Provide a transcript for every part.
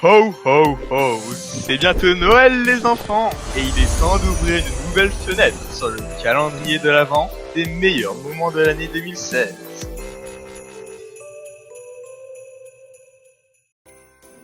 Ho ho ho, c'est bientôt Noël les enfants, et il est temps d'ouvrir une nouvelle fenêtre sur le calendrier de l'Avent des meilleurs moments de l'année 2016.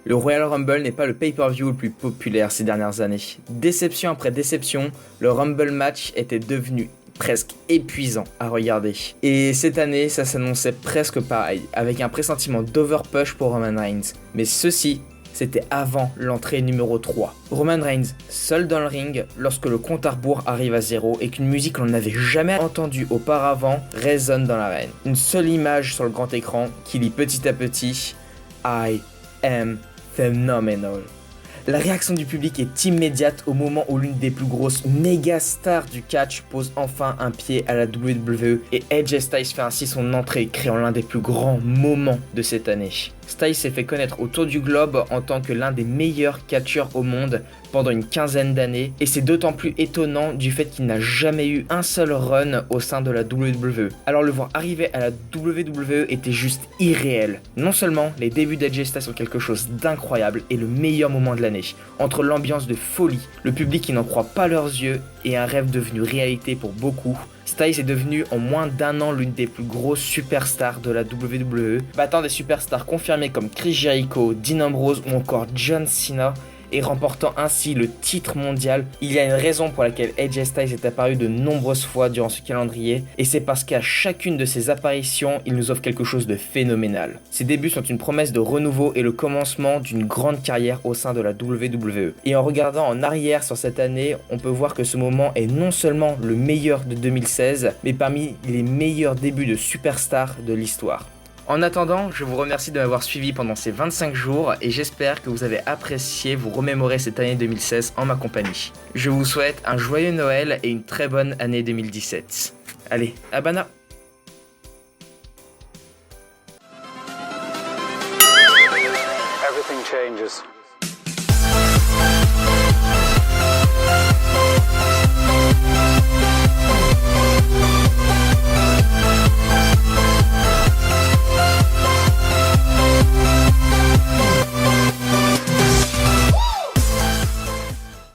Le Royal Rumble n'est pas le pay-per-view le plus populaire ces dernières années. Déception après déception, le Rumble match était devenu presque épuisant à regarder. Et cette année, ça s'annonçait presque pareil, avec un pressentiment d'overpush pour Roman Reigns. Mais ceci, c'était avant l'entrée numéro 3. Roman Reigns, seul dans le ring, lorsque le compte à rebours arrive à 0 et qu'une musique qu'on n'avait jamais entendue auparavant résonne dans l'arène. Une seule image sur le grand écran qui lit petit à petit « I am phenomenal ». La réaction du public est immédiate au moment où l'une des plus grosses méga stars du catch pose enfin un pied à la WWE et AJ Styles fait ainsi son entrée, créant l'un des plus grands moments de cette année. Styles s'est fait connaître autour du globe en tant que l'un des meilleurs catcheurs au monde pendant une quinzaine d'années, et c'est d'autant plus étonnant du fait qu'il n'a jamais eu un seul run au sein de la WWE. Alors le voir arriver à la WWE était juste irréel. Non seulement les débuts d'AJ Styles sont quelque chose d'incroyable et le meilleur moment de l'année, entre l'ambiance de folie, le public qui n'en croit pas leurs yeux et un rêve devenu réalité pour beaucoup, Styles est devenu en moins d'un an l'une des plus grosses superstars de la WWE, battant des superstars confirmées comme Chris Jericho, Dean Ambrose ou encore John Cena, et remportant ainsi le titre mondial. Il y a une raison pour laquelle AJ Styles est apparu de nombreuses fois durant ce calendrier, et c'est parce qu'à chacune de ses apparitions, il nous offre quelque chose de phénoménal. Ses débuts sont une promesse de renouveau et le commencement d'une grande carrière au sein de la WWE. Et en regardant en arrière sur cette année, on peut voir que ce moment est non seulement le meilleur de 2016, mais parmi les meilleurs débuts de superstar de l'histoire. En attendant, je vous remercie de m'avoir suivi pendant ces 25 jours et j'espère que vous avez apprécié vous remémorer cette année 2016 en ma compagnie. Je vous souhaite un joyeux Noël et une très bonne année 2017. Allez, Habana! Everything changes.